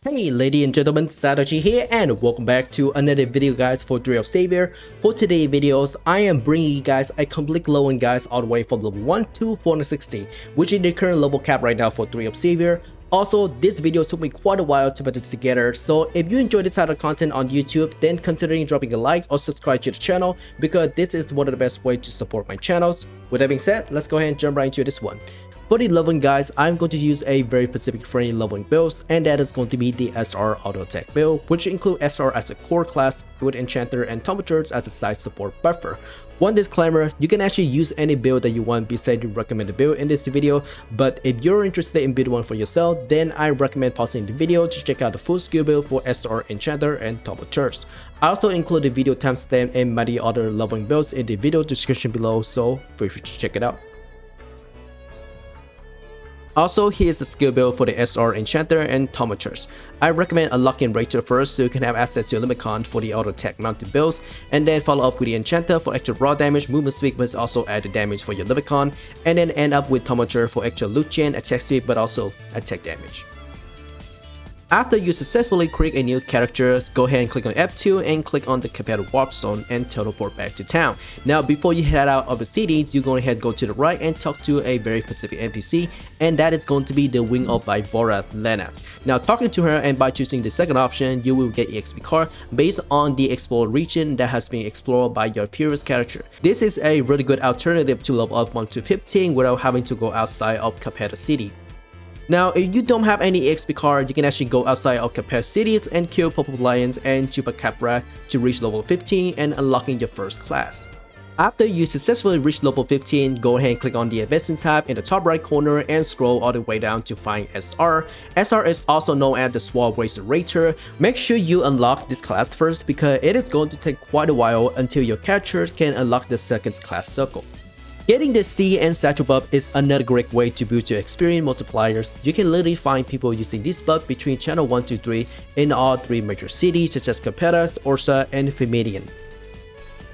Hey ladies and gentlemen, Satoshi here and welcome back to another video guys for 3 of Savior. For today's videos, I am bringing you guys a complete glowing guys all the way from level 1 to 460, which is the current level cap right now for 3 of Savior. Also, this video took me quite a while to put it together, so if you enjoy this type of content on YouTube, then considering dropping a like or subscribe to the channel because this is one of the best ways to support my channels. With that being said, let's go ahead and jump right into this one. For the leveling guys, I'm going to use a very specific friendly leveling build, and that is going to be the SR auto attack build, which include SR as a core class with Enchanter and Thaumaturge as a side support buffer. One disclaimer, you can actually use any build that you want beside the recommended build in this video, but if you're interested in building one for yourself, then I recommend pausing the video to check out the full skill build for SR Enchanter and Thaumaturge. I also include the video timestamp and many other leveling builds in the video description below, so feel free to check it out. Also, here's the skill build for the SR Enchanter and Thaumaturge. I recommend unlocking Rater first so you can have access to Limicon for the auto attack mounted builds, and then follow up with the Enchanter for extra raw damage, movement speed, but also added damage for your Limicon, and then end up with Thaumaturge for extra loot chain, attack speed, but also attack damage. After you successfully create a new character, go ahead and click on F2 and click on the Capital Warp Zone and teleport back to town. Now before you head out of the cities, you're going to go to the right and talk to a very specific NPC, and that is going to be the Wing of Vibora Grynas. Now talking to her, and by choosing the second option, you will get EXP card based on the explored region that has been explored by your previous character. This is a really good alternative to level up 1 to 15 without having to go outside of Capeta City. Now, if you don't have any EXP card, you can actually go outside of Capeta cities and kill Purple Lions and Chupacabra to reach level 15 and unlocking your first class. After you successfully reach level 15, go ahead and click on the Investment tab in the top right corner and scroll all the way down to find SR. SR is also known as the Sword Racer Rater. Make sure you unlock this class first because it is going to take quite a while until your character can unlock the second class circle. Getting the C and Satchel buff is another great way to boost your experience multipliers. You can literally find people using this buff between channel 1 to 3 in all 3 major cities such as Capeta, Ursa, and Fedimian.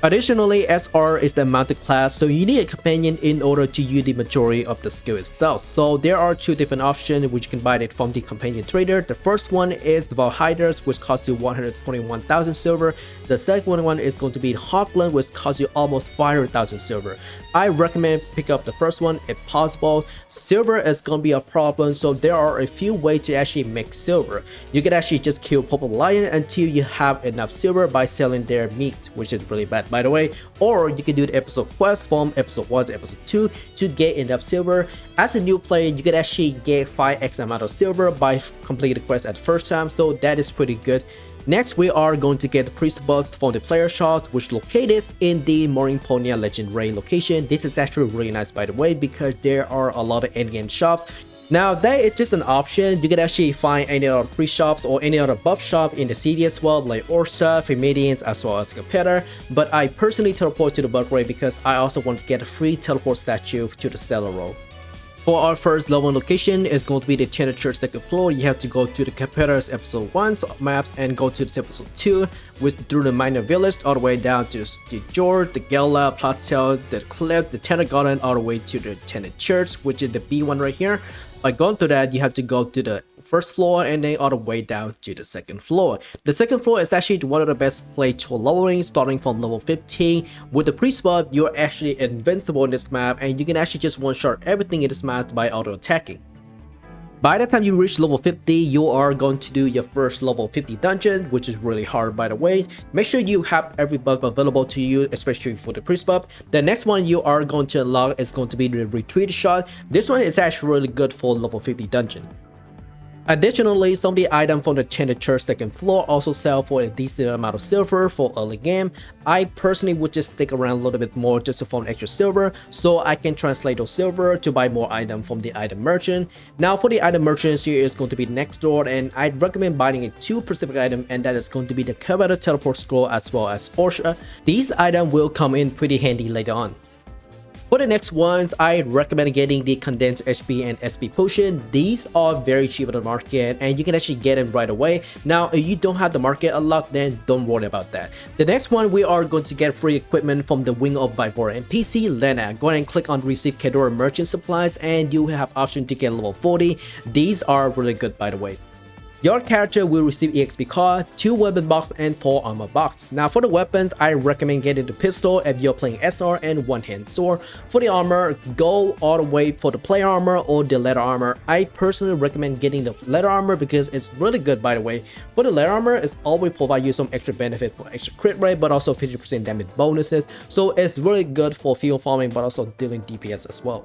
Additionally, SR is the mounted class, so you need a companion in order to use the majority of the skill itself. So there are 2 different options which you can buy it from the companion trader. The first one is the Valhiders, which costs you 121,000 silver. The second one is going to be Hawkland, which costs you almost 500,000 silver. I recommend pick up the first one if possible. Silver is going to be a problem, so there are a few ways to actually make silver. You can actually just kill Purple Lion until you have enough silver by selling their meat, which is really bad by the way, or you can do the episode quest from episode 1 to episode 2 to get enough silver. As a new player, you can actually get 5x amount of silver by completing the quest at the first time, so that is pretty good. Next, we are going to get the priest buffs from the player shops, which located in the Morinponia Legend Raid location. This is actually really nice by the way because there are a lot of endgame shops. Now that is just an option. You can actually find any other priest shops or any other buff shop in the city as well, like Ursa, Fedimian, as well as Capeta. But I personally teleport to the buff raid because I also want to get a free teleport statue to the Stellar Roll. For our first level location is going to be the Enchanted Church second floor. You have to go to the Capeta's episode 1's maps and go to the episode 2 through the minor village all the way down to the George, the Gala, Platel, the Cliff, the Tenor Garden, all the way to the Enchanted Church, which is the B one right here. By going through that, you have to go to the first floor and then all the way down to the second floor. The second floor is actually one of the best places for leveling, starting from level 15. With the priest buff, you're actually invincible in this map and you can actually just one-shot everything in this map by auto-attacking. By the time you reach level 50, you are going to do your first level 50 dungeon, which is really hard by the way. Make sure you have every buff available to you, especially for the priest buff. The next one you are going to unlock is going to be the retreat shot. This one is actually really good for level 50 dungeon. Additionally, some of the items from the Enchanted Church second floor also sell for a decent amount of silver for early game. I personally would just stick around a little bit more just to farm extra silver so I can translate those silver to buy more items from the item merchant. Now for the item merchants, here is going to be next door, and I'd recommend buying a 2 specific item, and that is going to be the Capeta Teleport Scroll as well as Ursa. These items will come in pretty handy later on. For the next ones, I recommend getting the condensed HP and SP potion. These are very cheap on the market and you can actually get them right away. Now, if you don't have the market unlocked, then don't worry about that. The next one, we are going to get free equipment from the Wing of Vibora NPC, Lena. Go ahead and click on receive Kedora merchant supplies and you have option to get level 40. These are really good by the way. Your character will receive EXP card, 2 weapon box, and 4 armor box. Now for the weapons, I recommend getting the pistol if you're playing SR and one-hand sword. For the armor, go all the way for the plate armor or the leather armor. I personally recommend getting the leather armor because it's really good, by the way. For the leather armor, it's always provide you some extra benefit for extra crit rate, but also 50% damage bonuses. So it's really good for field farming, but also dealing DPS as well.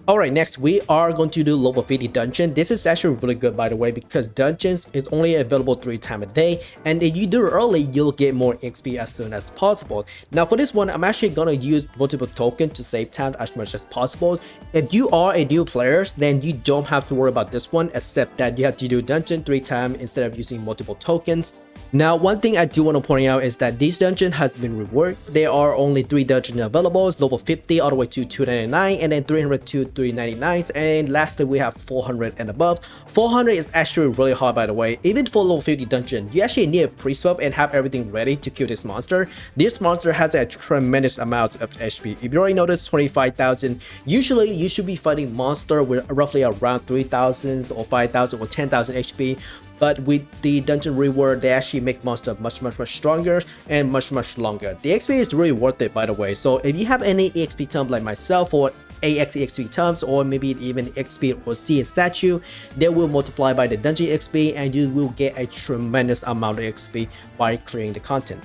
Alright, next we are going to do level 50 dungeon. This is actually really good, by the way, because dungeons is only available 3 times a day, and if you do it early, you'll get more XP as soon as possible. Now for this one, I'm actually gonna use multiple tokens to save time as much as possible. If you are a new player, then you don't have to worry about this one, except that you have to do dungeon 3 times instead of using multiple tokens. Now, one thing I do want to point out is that this dungeon has been reworked. There are only 3 dungeons available, level 50 all the way to 299, and then 300 to 399, and lastly we have 400 and above. 400 is actually really hard, by the way. Even for level 50 dungeon, you actually need a pre-swap and have everything ready to kill this monster. This monster has a tremendous amount of HP. If you already noticed 25,000, usually you should be fighting monster with roughly around 3,000 or 5,000 or 10,000 HP. But with the dungeon reward, they actually make monster much stronger and much longer. The XP is really worth it, by the way. So if you have any EXP term like myself, or AX EXP terms, or maybe even XP or C in statue, they will multiply by the dungeon XP, and you will get a tremendous amount of XP by clearing the content.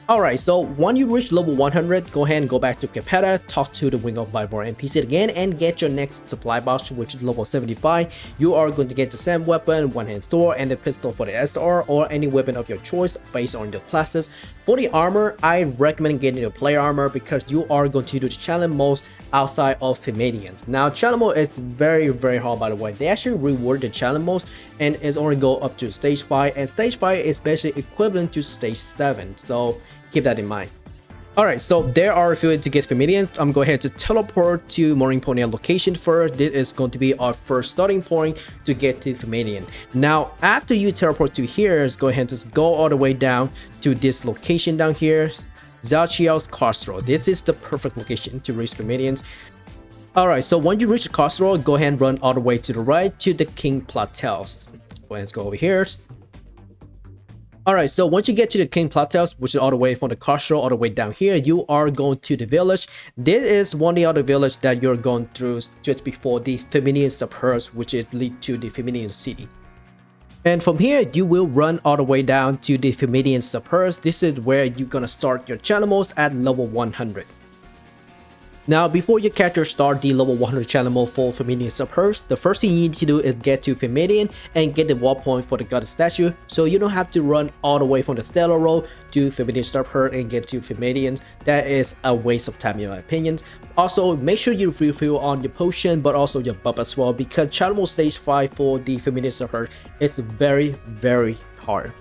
Alright, so when you reach level 100, go ahead and go back to Capetta, talk to the Wing of Vivor NPC again, and get your next supply box, which is level 75. You are going to get the same weapon, one-hand sword, and the pistol for the SR, or any weapon of your choice based on your classes. For the armor, I recommend getting the player armor because you are going to do the challenge modes outside of Fedimians. Now, challenge mode is very hard, by the way. They actually reward the challenge modes, and it's only go up to stage 5, and stage 5 is basically equivalent to stage 7. So keep that in mind. Alright, so there are a few ways to get Fedimians. I'm going ahead to teleport to Morning Pony location first. This is going to be our first starting point to get to Fedimian. Now, after you teleport to here, go ahead and just go all the way down to this location down here, Zachiel's Crossroad. This is the perfect location to reach Fedimians. Alright, so when you reach the crossroad, go ahead and run all the way to the right to the King Plateaus. Let's go over here. Alright, so once you get to the King Plateaus, which is all the way from the crossroad all the way down here, you are going to the village. This is one of the other village that you're going through just before the Fedimian Suburbs, which is lead to the Fedimian city. And from here, you will run all the way down to the Fedimian Suburbs. This is where you're gonna start your challenge modes at level 100. Now, before your character start the level 100 challenge mode for Fedimian Suburbs, the first thing you need to do is get to Fedimian and get the wall point for the goddess statue, so you don't have to run all the way from the Stellar Road to Fedimian Suburbs and get to Fedimian. That is a waste of time in my opinion. Also, make sure you refill on your potion, but also your buff as well, because challenge mode stage 5 for the Fedimian Suburbs is very hard.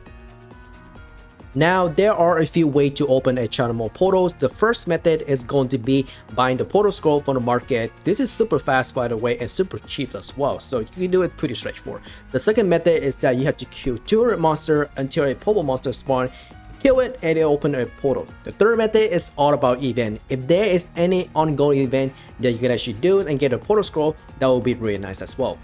Now, there are a few ways to open a channel mode portal. The first method is going to be buying the portal scroll from the market. This is super fast, by the way, and super cheap as well, so you can do it pretty straightforward. The second method is that you have to kill 200 monsters until a purple monster spawns. Kill it and it open a portal. The third method is all about event. If there is any ongoing event that you can actually do and get a portal scroll, that will be really nice as well.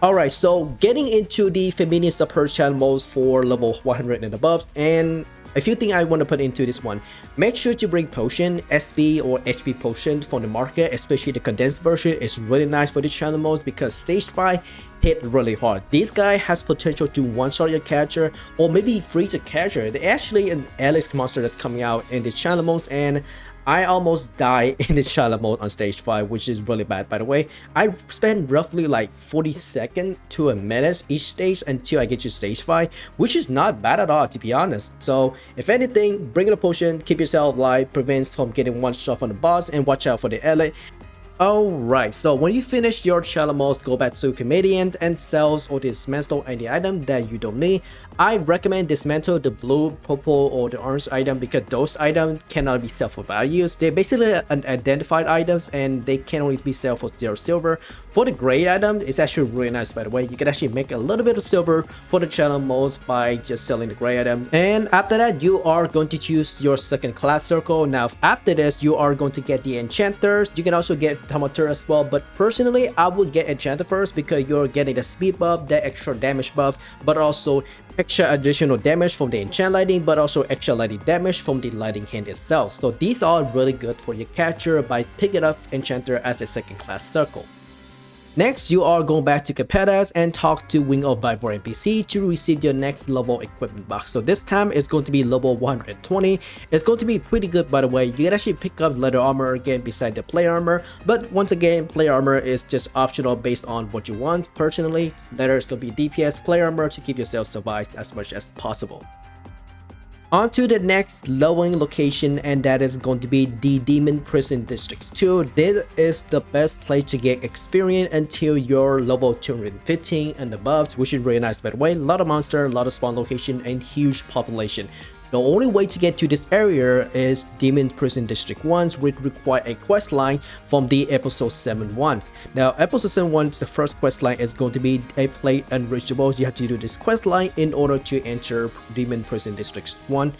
Alright, so getting into the Fedimian Suburbs challenge modes for level 100 and above, and a few things I want to put into this one. Make sure to bring potion, SP or HP potion from the market, especially the condensed version is really nice for the challenge modes because stage 5 hit really hard. This guy has potential to one-shot your character or maybe freeze a character. There's actually an Alex monster that's coming out in the challenge modes, and I almost died in the challenge mode on stage 5, which is really bad, by the way. I spent roughly like 40 seconds to a minute each stage until I get to stage 5, which is not bad at all, to be honest. So if anything, bring in a potion, keep yourself alive, prevents from getting one shot from the boss, and watch out for the elite. Alright, so when you finish your challenge modes, go back to Fedimian and sells or dismantle any item that you don't need. I recommend dismantle the blue, purple, or the orange item because those items cannot be sold for values. They're basically unidentified items and they can only be sold for 0 silver. For the grade item, it's actually really nice, by the way. You can actually make a little bit of silver for the channel modes by just selling the grade item. And after that, you are going to choose your second class circle. Now after this, you are going to get the enchanters. You can also get Tomater as well, but personally I would get enchanter first because you're getting the speed buff, the extra damage buffs, but also extra additional damage from the enchant lighting, but also extra lighting damage from the lighting hand itself. So these are really good for your catcher by picking up enchanter as a second class circle. Next, you are going back to Capetas and talk to Wing of Vivor NPC to receive your next level equipment box. So this time it's going to be level 120. It's going to be pretty good, by the way. You can actually pick up leather armor again beside the player armor, but once again, player armor is just optional based on what you want. Personally, leather is going to be DPS player armor to keep yourself survived as much as possible. On to the next lowering location, and that is going to be the Demon Prison District 2. This is the best place to get experience until you're level 215 and above, which is really nice, by the way. A lot of monster, a lot of spawn location, and huge population. The only way to get to this area is Demon Prison District 1, which require a quest line from the episode 7 ones. Now episode 7 ones, the first quest line is going to be a plate unreachable. You have to do this quest line in order to enter Demon Prison District 1.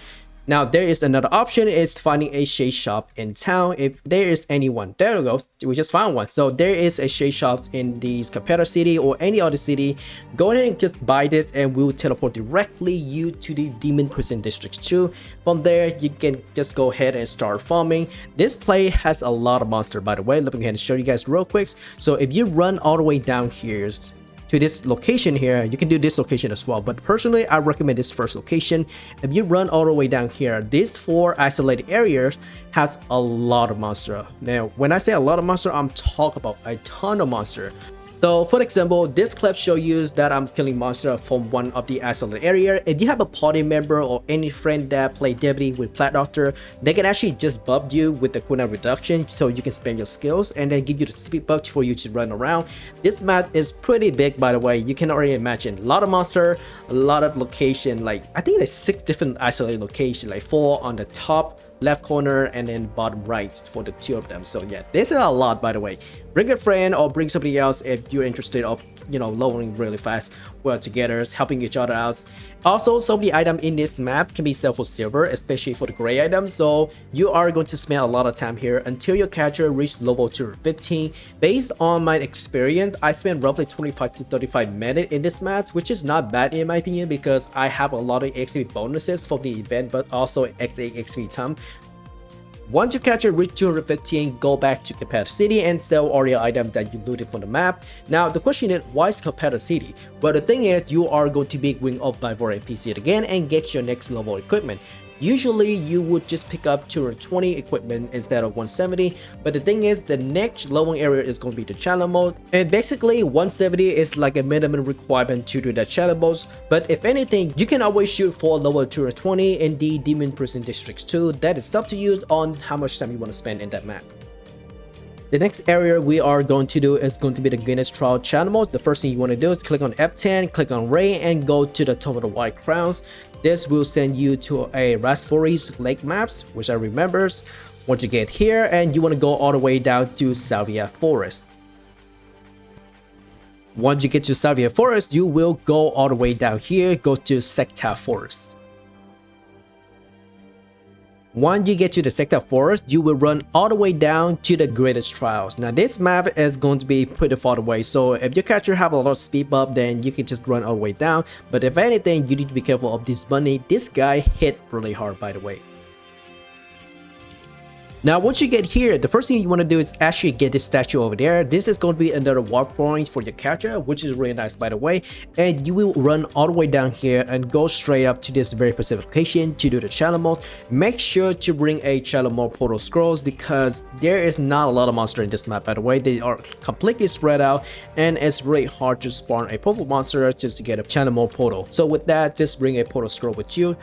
Now there is another option, is finding a shade shop in town. If there is anyone, there we go, we just found one. So there is a shade shop in the Capeta city or any other city. Go ahead and just buy this and we will teleport directly you to the Demon Prison District 2. From there you can just go ahead and start farming. This play has a lot of monster, by the way. Let me go ahead and show you guys real quick. So if you run all the way down here to this location here, you can do this location as well, but personally I recommend this first location. If you run all the way down here, these 4 isolated areas has a lot of monster. Now when I say a lot of monster, I'm talking about a ton of monster. So for example, this clip shows you that I'm killing monster from one of the isolated area. If you have a party member or any friend that play deputy with Plat Doctor, they can actually just buff you with the cooldown reduction so you can spam your skills and then give you the speed buff for you to run around. This map is pretty big, by the way. You can already imagine a lot of monster, a lot of location, like I think there's 6 different isolated locations, like 4 on the top left corner and then bottom right for the 2 of them. So yeah, this is a lot, by the way. Bring a friend or bring somebody else if you're interested of, you know, lowering really fast, well together, helping each other out. Also, some of the items in this map can be sold for silver, especially for the gray items. So you are going to spend a lot of time here until your catcher reach level 215. Based on my experience, I spent roughly 25 to 35 minutes in this map, which is not bad in my opinion because I have a lot of XP bonuses for the event, but also XP time. Once you catch a reach 215, go back to Capeta City and sell all your items that you looted from the map. Now the question is, why is Capeta City? Well, the thing is, you are going to be Wing of Vivor NPC again and get your next level equipment. Usually you would just pick up 220 equipment instead of 170, but the thing is, the next lowering area is going to be the challenge mode, and basically 170 is like a minimum requirement to do the challenge modes. But if anything, you can always shoot for level 220 in the Demon Prison Districts 2. That is up to you on how much time you want to spend in that map. The next area we are going to do is going to be the Grynas Trial channel mode. The first thing you want to do is click on F10, click on Ray, and go to the Tome of the White Crowns. This will send you to a Rasphori's Lake maps, which I remember. Once you get here, and you want to go all the way down to Salvia Forest. Once you get to Salvia Forest, you will go all the way down here, go to Secta Forest. Once you get to the Secta Forest, you will run all the way down to the Grynas Trials. Now this map is going to be pretty far away, so if your catcher have a lot of speed up, then you can just run all the way down. But if anything, you need to be careful of this bunny. This guy hit really hard, by the way. Now once you get here, the first thing you want to do is actually get this statue over there. This is going to be another warp point for your catcher, which is really nice, by the way. And you will run all the way down here and go straight up to this very specific location to do the challenge mode. Make sure to bring a challenge mode portal scrolls because there is not a lot of monster in this map, by the way. They are completely spread out and it's really hard to spawn a purple monster just to get a channel mode portal. So with that, just bring a portal scroll with you.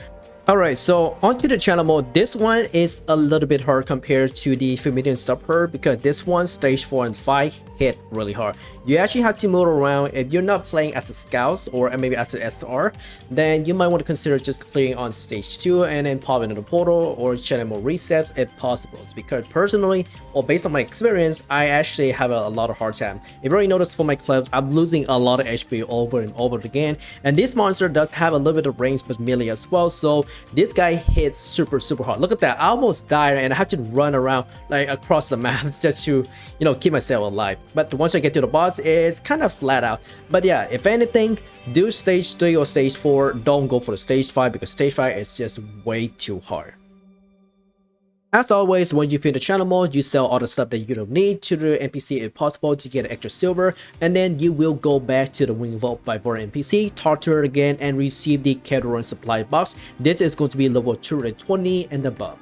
Alright, so onto the channel mode. This one is a little bit hard compared to the Fedimian Suburbs because this one stage 4 and 5 hit really hard. You actually have to move around. If you're not playing as a scout or maybe as an SR, then you might want to consider just clearing on stage 2 and then pop into the portal or channel mode resets if possible. Because personally, or based on my experience, I actually have a lot of hard time. If you already noticed for my clips, I'm losing a lot of HP over and over again, and this monster does have a little bit of range but melee as well, so this guy hits super hard. Look at that, I almost died and I have to run around like across the map just to, you know, keep myself alive. But once I get to the boss, it's kind of flat out. But yeah, if anything, do stage 3 or stage 4, don't go for the stage 5 because stage 5 is just way too hard. As always, when you finish the channel mode, you sell all the stuff that you don't need to the NPC if possible to get extra silver, and then you will go back to the Wing Vault by Vora NPC, talk to her again, and receive the Cateron supply box. This is going to be level 220 and above.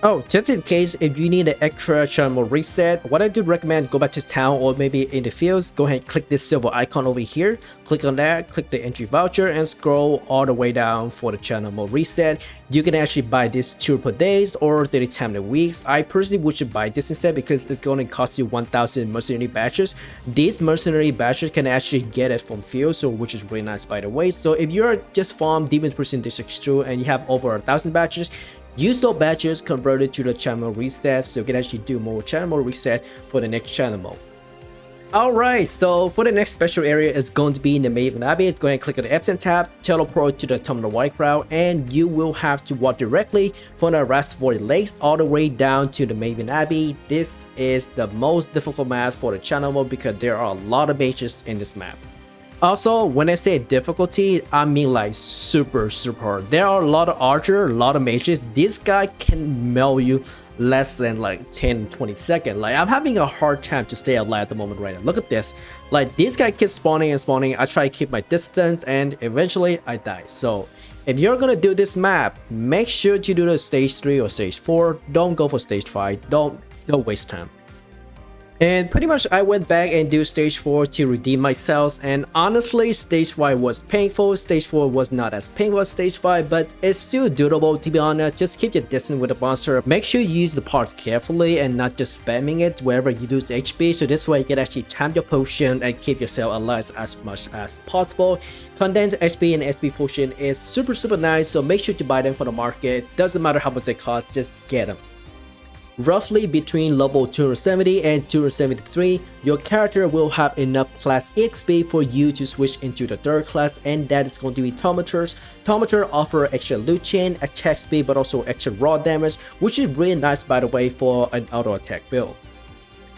Oh, just in case if you need an extra channel reset, what I do recommend, go back to town or maybe in the fields, go ahead and click this silver icon over here, click on that, click the entry voucher and scroll all the way down for the channel mode reset. You can actually buy this 2 per days or 30 times a week. I personally would buy this instead because it's going to cost you 1000 mercenary badges. These mercenary badges can actually get it from fields, so which is really nice by the way. So if you're just farm Demon Prison District 2 and you have over 1000 badges, use those badges converted to the channel reset so you can actually do more channel reset for the next channel mode. Alright, so for the next special area is going to be in the Maven Abbey. It's going to click on the Epson tab, teleport to the Terminal White Crowd, and you will have to walk directly from the Reservoir Lakes all the way down to the Maven Abbey. This is the most difficult map for the channel mode because there are a lot of mages in this map. Also, when I say difficulty, I mean like super hard. There are a lot of archers, a lot of mages. This guy can melt you less than like 10-20 seconds. Like, I'm having a hard time to stay alive at the moment right now. Look at this. Like, this guy keeps spawning and spawning. I try to keep my distance and eventually I die. So if you're gonna do this map, make sure to do the stage 3 or stage 4. Don't go for stage 5. Don't waste time. And pretty much I went back and do stage 4 to redeem myself, and honestly stage 5 was painful. Stage 4 was not as painful as stage 5, but it's still doable to be honest. Just keep your distance with the monster. Make sure you use the parts carefully and not just spamming it wherever you lose HP, so this way you can actually time your potion and keep yourself alive as much as possible. Condensed HP and SP potion is super nice, so make sure to buy them for the market. Doesn't matter how much they cost, just get them. Roughly between level 270 and 273, your character will have enough class XP for you to switch into the third class, and that is going to be Tomators. Tomator offer extra loot chain, attack speed, but also extra raw damage, which is really nice by the way for an auto attack build.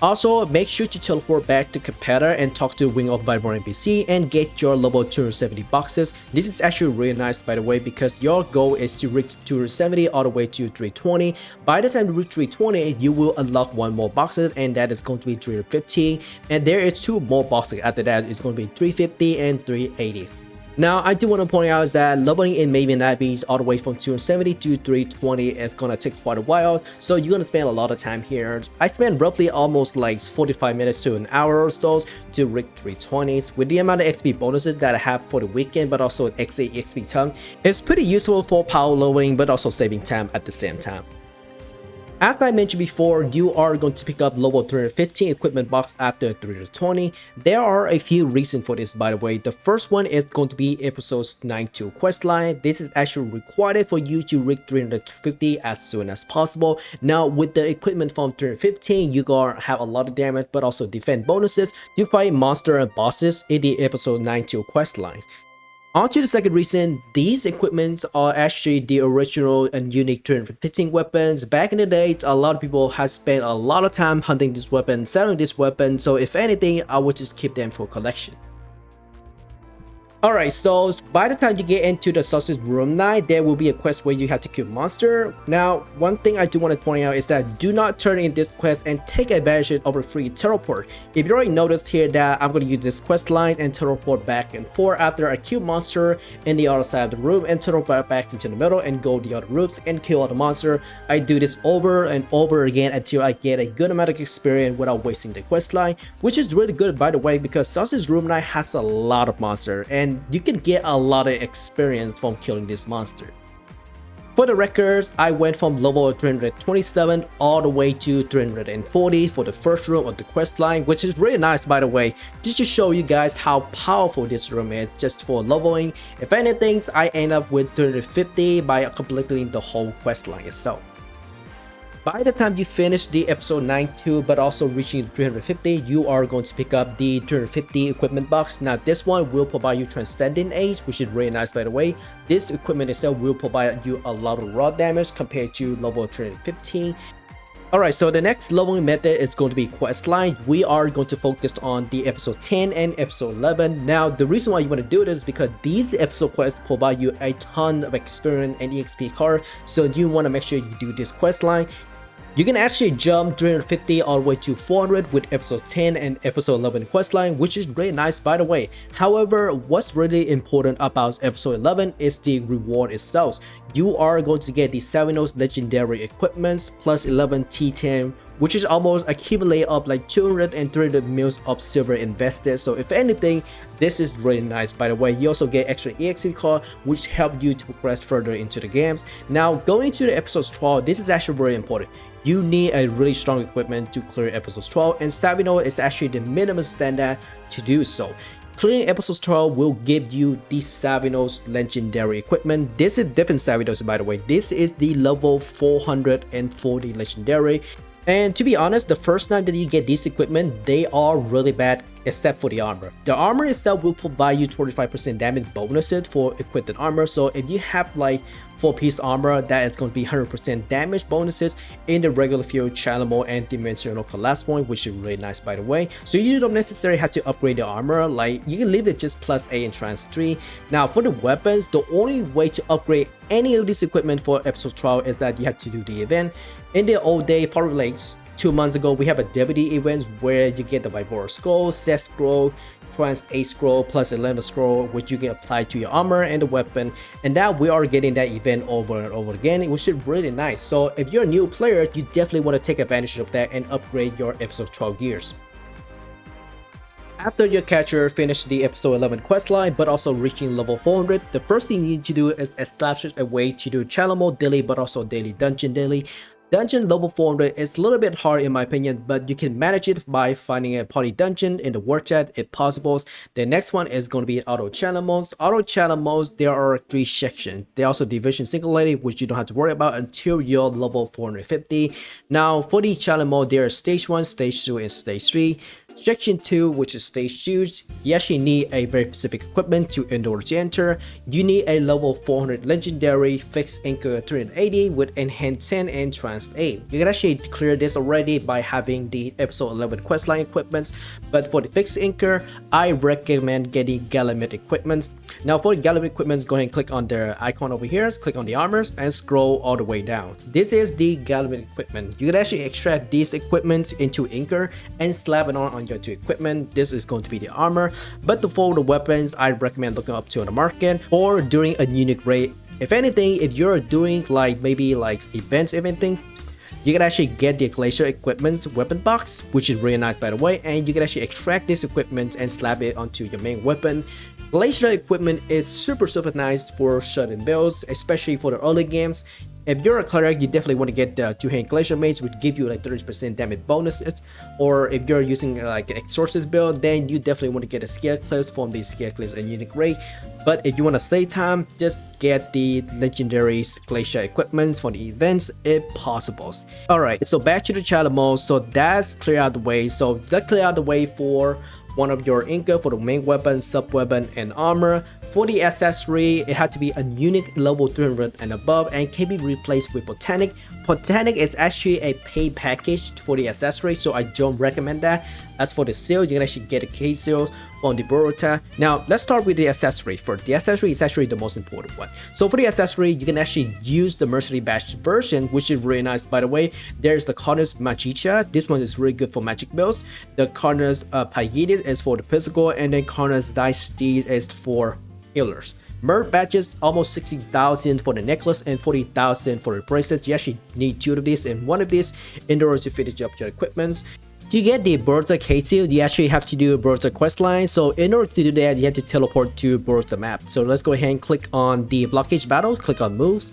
Also, make sure to teleport back to Capetta and talk to Wing of Vivor NPC and get your level 270 boxes. This is actually really nice by the way because your goal is to reach 270 all the way to 320. By the time you reach 320, you will unlock 1 more boxes and that is going to be 350. And there is 2 more boxes after that. It's going to be 350 and 380. Now, I do want to point out is that leveling in Maven Abbeys all the way from 270 to 320 is going to take quite a while, so you're going to spend a lot of time here. I spent roughly almost like 45 minutes to an hour or so to reach 320s. With the amount of XP bonuses that I have for the weekend, but also XA XP ton, it's pretty useful for power leveling, but also saving time at the same time. As I mentioned before, you are going to pick up level 315 equipment box after 320. There are a few reasons for this by the way. The first one is going to be episode's 9-2 questline. This is actually required for you to reach 350 as soon as possible. Now with the equipment from 315, you gonna have a lot of damage but also defense bonuses to fight monster and bosses in the episode 9-2 questlines. On to the second reason, these equipments are actually the original and unique 315 weapons. Back in the day, a lot of people have spent a lot of time hunting this weapon, selling this weapon, so if anything, I would just keep them for collection. Alright, so by the time you get into the Sausage Room 9, there will be a quest where you have to kill monster. Now, one thing I do want to point out is that do not turn in this quest and take advantage of a free teleport. If you already noticed here that I'm going to use this quest line and teleport back and forth after I kill monster in the other side of the room and teleport back into the middle and go the other rooms and kill all the monster. I do this over and over again until I get a good amount of experience without wasting the quest line, which is really good by the way because Sausage Room 9 has a lot of monster and and you can get a lot of experience from killing this monster. For the records, I went from level 327 all the way to 340 for the first room of the quest line, which is really nice by the way, just to show you guys how powerful this room is just for leveling. If anything, I end up with 350 by completing the whole quest line itself. By the time you finish the episode 9-2 but also reaching 350, you are going to pick up the 350 equipment box. Now this one will provide you Transcendent Age, which is really nice by the way. This equipment itself will provide you a lot of raw damage compared to level 315. Alright, so the next leveling method is going to be quest line. We are going to focus on the episode 10 and episode 11. Now the reason why you want to do this is because these episode quests provide you a ton of experience and EXP card, so you want to make sure you do this quest line. You can actually jump 350 all the way to 400 with episode 10 and episode 11 questline, which is really nice by the way. However, what's really important about episode 11 is the reward itself. You are going to get the Savinos legendary equipments plus 11 T10, which is almost accumulate up like 200 and 300 mils of silver invested. So if anything, this is really nice by the way. You also get extra EXP card, which help you to progress further into the games. Now going to the episode 12, this is actually very important. You need a really strong equipment to clear episodes 12, and Savino is actually the minimum standard to do so. Clearing episodes 12 will give you the Savinos legendary equipment. This is different Savinos by the way. This is the level 440 legendary. And to be honest, the first time that you get this equipment, they are really bad except for the armor. The armor itself will provide you 25% damage bonuses for equipped armor. So if you have like 4-piece armor, that is going to be 100% damage bonuses in the regular field, channel mode, and dimensional collapse point, which is really nice by the way. So you don't necessarily have to upgrade the armor, like you can leave it just +8 in trans 3. Now for the weapons, the only way to upgrade any of this equipment for episode 12 is that you have to do the event. In the old day, probably like 2 months ago, we have a WD event where you get the Vibora Scroll, Set Scroll, Trans 8 Scroll plus 11 Scroll, which you can apply to your armor and the weapon. And now we are getting that event over and over again, which is really nice. So if you're a new player, you definitely want to take advantage of that and upgrade your episode 12 gears. After your catcher finished the episode 11 questline but also reaching level 400, the first thing you need to do is establish a way to do channel mode daily but also daily dungeon daily. Dungeon level 400 is a little bit hard in my opinion, but you can manage it by finding a party dungeon in the word chat if possible. The next one is going to be auto channel modes. Auto channel modes, there are 3 sections. They also division singularity, which you don't have to worry about until you're level 450. Now for the channel mode, there are stage 1, stage 2, and stage 3. Section 2, which is stage 2, you actually need a very specific equipment to in order to enter. You need a level 400 legendary fixed anchor 380 with enhanced 10 and trans 8. You can actually clear this already by having the episode 11 questline equipments, but for the fixed anchor, I recommend getting Galamit equipments. Now for the Galamit equipments, go ahead and click on the icon over here, click on the armors and scroll all the way down. This is the Galamit equipment. You can actually extract these equipment into anchor and slap it on your 2 equipment. This is going to be the armor, but for the weapons, I recommend looking up to the market or during a unique raid. If anything, if you're doing like maybe like events, anything, you can actually get the Glacier Equipment's weapon box, which is really nice by the way, and you can actually extract this equipment and slap it onto your main weapon. Glacier Equipment is super nice for certain builds, especially for the early games. If you're a cleric, you definitely want to get the 2-hand Glacier Mace, which give you like 30% damage bonuses. Or if you're using like an Exorcist build, then you definitely want to get a Scale Cliffs from the Scale Cliffs and Unique Raid. But if you want to save time, just get the legendary Glacier equipments for the events if possible. Alright, so back to the channel mode. So that's clear out the way. So that clear out the way for one of your anchor for the main weapon, sub weapon, and armor. For the accessory, it had to be a unique level 300 and above and can be replaced with Botanic. Botanic is actually a paid package for the accessory, so I don't recommend that. As for the seal, you can actually get a case seal on the Borota. Now let's start with the accessory first. The accessory is actually the most important one. So for the accessory, you can actually use the Mercenary Badge version, which is really nice by the way. There's the Carnus Magica. This one is really good for magic builds. The Carnus Paigetes is for the physical, and then Carnus Dice Steed is for healers. Merc badges, almost 60,000 for the necklace and 40,000 for the bracelets. You actually need 2 of these and 1 of these in order to finish up your equipment. To get the Burza K2, you actually have to do a Burza questline. So in order to do that, you have to teleport to Burza map. So let's go ahead and click on the blockage battle, click on moves,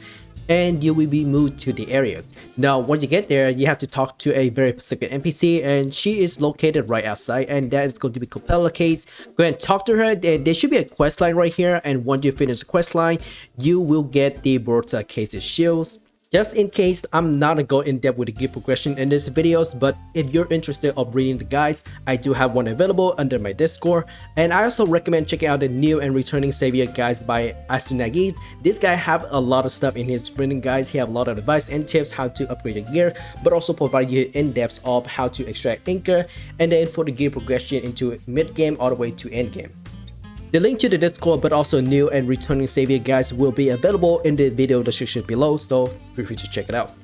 and you will be moved to the area. Now, when you get there, you have to talk to a very specific NPC, and she is located right outside, and that is going to be Capella Case. Go ahead and talk to her. There should be a quest line right here, and once you finish the quest line, you will get the Burza Case's shields. Just in case, I'm not gonna go in depth with the gear progression in this videos, but if you're interested of reading the guides, I do have one available under my Discord. And I also recommend checking out the new and returning savior guides by Asunagi. This guy have a lot of stuff in his written guides. He have a lot of advice and tips how to upgrade your gear, but also provide you in depth of how to extract anchor, and then for the gear progression into mid game all the way to end game. The link to the Discord but also new and returning savior guides will be available in the video description below, so feel free to check it out.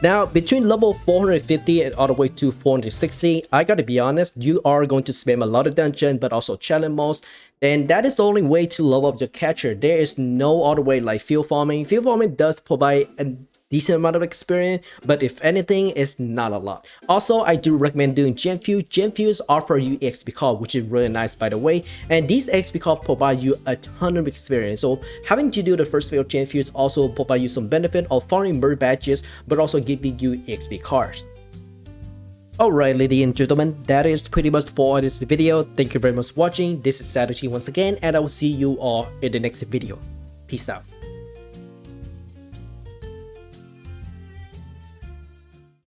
Now, between level 450 and all the way to 460, I gotta be honest, you are going to spam a lot of dungeon but also challenge modes, and that is the only way to level up your catcher. There is no other way like field farming. Field farming does provide a decent amount of experience, but if anything, it's not a lot. Also, I do recommend doing gem fuse. Gem fuse offer you XP card, which is really nice by the way, and these XP cards provide you a ton of experience. So having to do the first phase of gem fuse also provide you some benefit of farming bird badges, but also giving you XP cards. Alright, ladies and gentlemen, that is pretty much for this video. Thank you very much for watching. This is Satoshi once again, and I will see you all in the next video. Peace out.